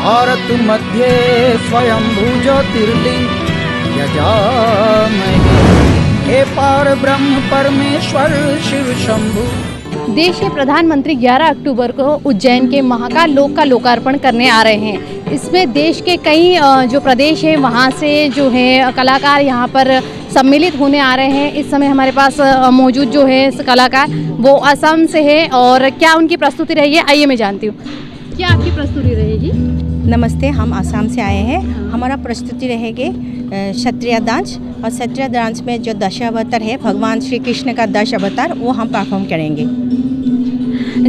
भारत मध्ये स्वयंभू ज्योतिर्लिंग यजामहे। हे पार ब्रह्म परमेश्वर शिव शंभु। देश के प्रधानमंत्री 11 अक्टूबर को उज्जैन के महाकाल लोक का लोकार्पण करने आ रहे हैं। इसमें देश के कई जो प्रदेश हैं वहाँ से जो है कलाकार यहाँ पर सम्मिलित होने आ रहे हैं। इस समय हमारे पास मौजूद जो है कलाकार वो असम से है और क्या उनकी प्रस्तुति रही है आइए मैं जानती हूँ। क्या आपकी प्रस्तुति रहेगी? नमस्ते, हम आसाम से आए हैं। हमारा प्रस्तुति रहेगी क्षत्रिय डांस और क्षत्रिय डांस में जो 10 अवतार है भगवान श्री कृष्ण का 10 अवतार वो हम परफॉर्म करेंगे।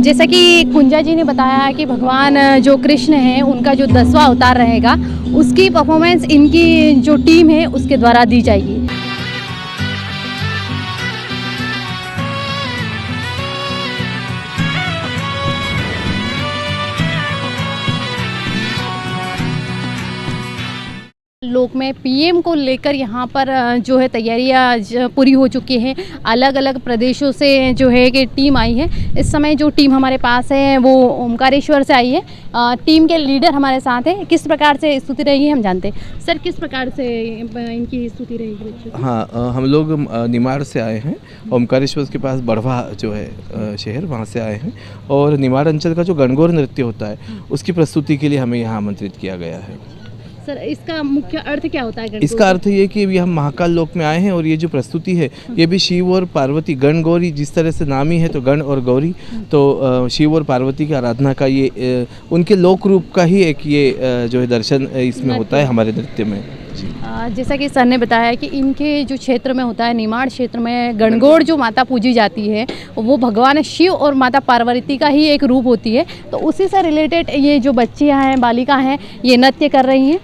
जैसा कि कुंजा जी ने बताया कि भगवान जो कृष्ण हैं उनका जो 10वां अवतार रहेगा उसकी परफॉर्मेंस इनकी जो टीम है उसके द्वारा दी जाएगी। लोक में पीएम को लेकर यहाँ पर जो है तैयारियाँ पूरी हो चुकी हैं। अलग अलग प्रदेशों से जो है कि टीम आई है। इस समय जो टीम हमारे पास है वो ओमकारेश्वर से आई है। टीम के लीडर हमारे साथ हैं। किस प्रकार से स्तुति रहेगी हम जानते हैं। सर किस प्रकार से इनकी स्तुति रहेगी? हाँ, हम लोग निमाड़ से आए हैं। ओमकारेश्वर के पास बढ़वा जो है शहर वहाँ से आए हैं और निमाड़ अंचल का जो गणगौर नृत्य होता है उसकी प्रस्तुति के लिए हमें यहाँ आमंत्रित किया गया है। सर इसका मुख्य अर्थ क्या होता है? इसका अर्थ ये कि अभी हम महाकाल लोक में आए हैं और ये जो प्रस्तुति है ये भी शिव और पार्वती गण गौरी जिस तरह से नाम ही है तो गण और गौरी तो शिव और पार्वती की आराधना का ये उनके लोक रूप का ही एक ये जो है दर्शन इसमें होता है हमारे नृत्य में। जैसा कि सर ने बताया कि इनके जो क्षेत्र में होता है निमाड़ क्षेत्र में गणगौर जो माता पूजी जाती है वो भगवान शिव और माता पार्वती का ही एक रूप होती है। तो उसी से रिलेटेड ये जो बच्चियाँ हैं बालिका हैं ये नृत्य कर रही हैं।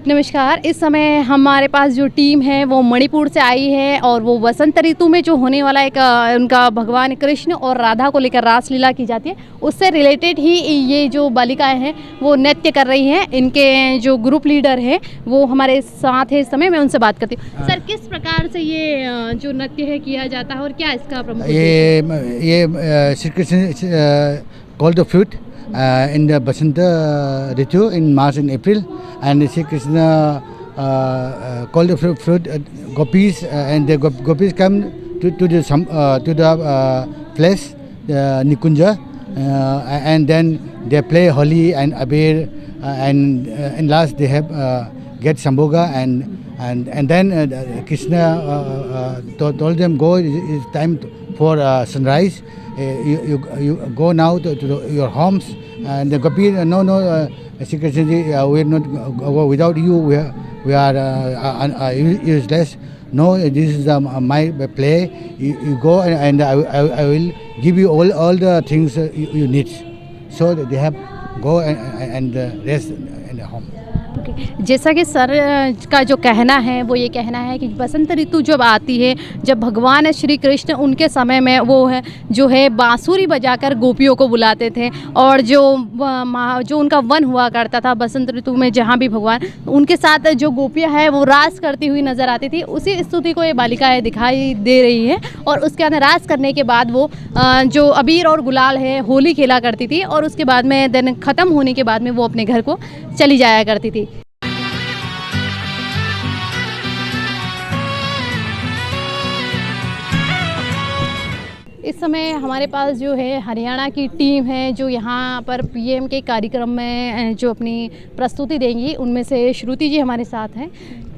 नमस्कार, इस समय हमारे पास जो टीम है वो मणिपुर से आई है और वो वसंत ऋतु में जो होने वाला एक उनका भगवान कृष्ण और राधा को लेकर रासलीला की जाती है उससे रिलेटेड ही ये जो बालिकाएं हैं वो नृत्य कर रही हैं। इनके जो ग्रुप लीडर है वो हमारे साथ है। इस समय मैं उनसे बात करती हूँ। सर किस प्रकार से ये जो नृत्य है किया जाता है और क्या इसका प्रमुख? ये Shri Krishna called the fruit in the Basanta Ritu in March and April, and Sri Krishna called the fruit gopis, and the gopis come to the place Nikunja, and then they play Holi and Abir, and last they have get Samboga, and then Krishna told them go, it's time for sunrise. You go now to your homes, and the gopi no Shri Krishna ji, we are not go without you, we are useless. No, this is my play. You go and I will give you all the things you need. So they have go and rest in the home. जैसा कि sir का जो कहना है वो ये कहना है कि बसंत ऋतु जब आती है जब भगवान श्री कृष्ण उनके समय में वो है जो है बांसुरी बजाकर गोपियों को बुलाते थे और जो उनका वन हुआ करता था बसंत ऋतु में जहाँ भी भगवान उनके साथ जो गोपियाँ हैं वो रास करती हुई नज़र आती थी। उसी स्तुति को ये बालिकाएँ दिखाई दे रही है और उसके अंदर रास करने के बाद वो जो अबीर और गुलाल है होली खेला करती थी और उसके बाद में दिन ख़त्म होने के बाद में वो अपने घर को चली जाया करती थी। इस समय हमारे पास जो है हरियाणा की टीम है जो यहाँ पर पीएम के कार्यक्रम में जो अपनी प्रस्तुति देंगी। उनमें से श्रुति जी हमारे साथ हैं।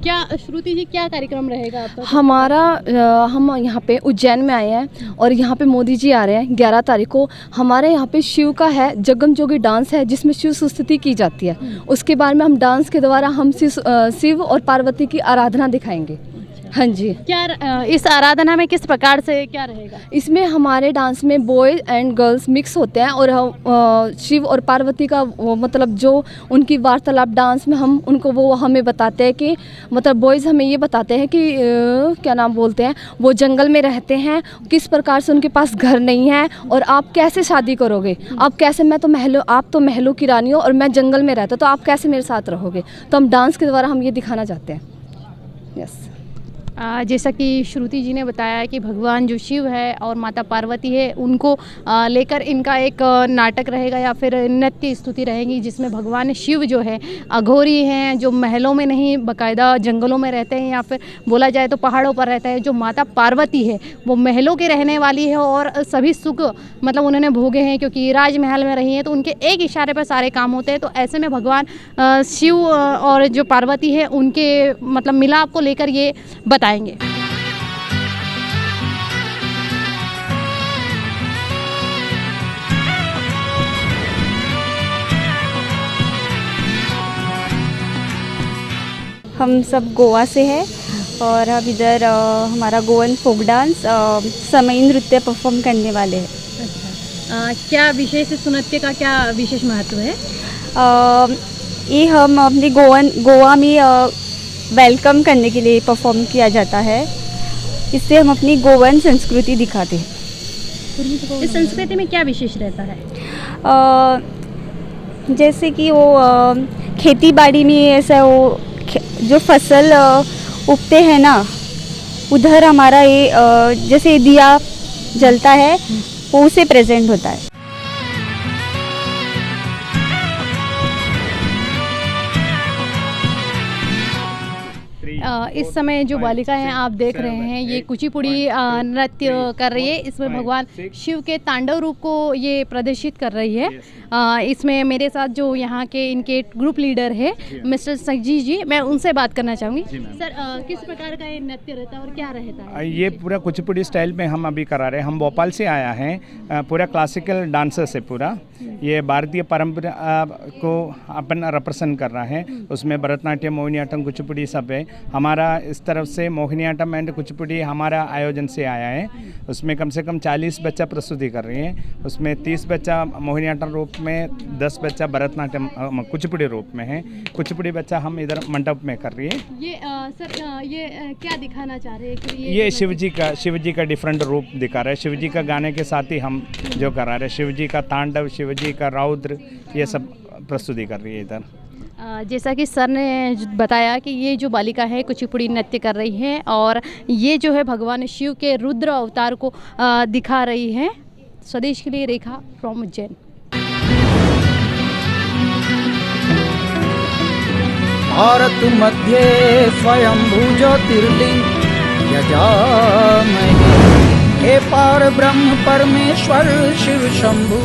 क्या श्रुति जी क्या कार्यक्रम रहेगा आपका? हमारा हम यहाँ पे उज्जैन में आए हैं और यहाँ पे मोदी जी आ रहे हैं 11 तारीख को। हमारे यहाँ पे शिव का है जगन जोगी डांस है जिसमें शिव स्तुति की जाती है। उसके बाद में हम डांस के द्वारा हम शिव और पार्वती की आराधना दिखाएंगे। हाँ जी। क्या इस आराधना में किस प्रकार से क्या रहेगा? इसमें हमारे डांस में बॉयज़ एंड गर्ल्स मिक्स होते हैं और शिव और पार्वती का वो मतलब जो उनकी वार्तालाप डांस में हम उनको वो हमें बताते हैं कि मतलब बॉयज़ हमें ये बताते हैं कि क्या नाम बोलते हैं वो जंगल में रहते हैं, किस प्रकार से उनके पास घर नहीं है और आप कैसे शादी करोगे, आप कैसे आप तो महलों की रानी हो और मैं जंगल में रहता तो आप कैसे मेरे साथ रहोगे। तो हम डांस के द्वारा हम ये दिखाना चाहते हैं। यस। जैसा कि श्रुति जी ने बताया कि भगवान जो शिव है और माता पार्वती है उनको लेकर इनका एक नाटक रहेगा या फिर नृत्य स्तुति रहेगी, जिसमें भगवान शिव जो है अघोरी हैं, जो महलों में नहीं बाकायदा जंगलों में रहते हैं या फिर बोला जाए तो पहाड़ों पर रहते हैं। जो माता पार्वती है वो महलों के रहने वाली है और सभी सुख मतलब उन्होंने भोगे हैं क्योंकि राजमहल में रही हैं, तो उनके एक इशारे पर सारे काम होते हैं। तो ऐसे में भगवान शिव और जो पार्वती है उनके मतलब मिलाप को लेकर ये बताएंगे। हम सब गोवा से हैं और अब इधर हमारा गोवन फोक डांस समई नृत्य परफॉर्म करने वाले हैं। क्या विशेष इस नृत्य का क्या विशेष महत्व है? ये हम अपने गोवा में वेलकम करने के लिए परफॉर्म किया जाता है। इससे हम अपनी गोवन संस्कृति दिखाते हैं। इस संस्कृति में क्या विशेष रहता है? जैसे कि वो खेती बाड़ी में ऐसा वो जो फसल उगते हैं ना, उधर हमारा ये जैसे दिया जलता है वो उसे प्रेजेंट होता है। इस समय जो बालिकाएं आप देख रहे हैं ये कुचिपुड़ी नृत्य कर रही है। इसमें भगवान शिव के तांडव रूप को ये प्रदर्शित कर रही है। इसमें मेरे साथ जो यहाँ के इनके ग्रुप लीडर है मिस्टर सजी जी, मैं उनसे बात करना चाहूँगी। सर किस प्रकार का ये नृत्य रहता है और क्या रहता है? ये पूरा कुचिपुड़ी स्टाइल में हम अभी करा रहे हैं। हम भोपाल से आया हैं, पूरा क्लासिकल डांसर्स है पूरा। ये भारतीय परंपरा को अपन रिप्रेजेंट कर रहा है। उसमें भरतनाट्यम, मोहिनीअट्टम, कुचिपुड़ी सब है। हमारा इस तरफ से मोहिनीअट्टम एंड कुचिपुड़ी हमारा आयोजन से आया है। उसमें कम से कम 40 बच्चा प्रस्तुति कर रही हैं। उसमें 30 बच्चा मोहिनीअट्टम रूप में, 10 बच्चा भरतनाट्यम कुचिपुड़ी रूप में है। कुचिपुड़ी बच्चा हम इधर मंडप में कर रही है। ये सर ये क्या दिखाना चाह रहे हैं कि ये शिव जी का डिफरेंट रूप दिखा रहा है। शिव जी का गाने के साथ ही हम जो करा रहे हैं, शिव जी का तांडव, शिव जी का रौद्र, ये सब प्रस्तुति कर रही है इधर। जैसा कि सर ने बताया कि ये जो बालिका है कुचिपुड़ी नृत्य कर रही है और ये जो है भगवान शिव के रुद्र अवतार को दिखा रही है। स्वदेश के लिए रेखा फ्रॉम उज्जैन। भारत मध्ये स्वयंभू ज्योतिर्लिंग यजामहे, हे पार ब्रह्म परमेश्वर शिव शंभु।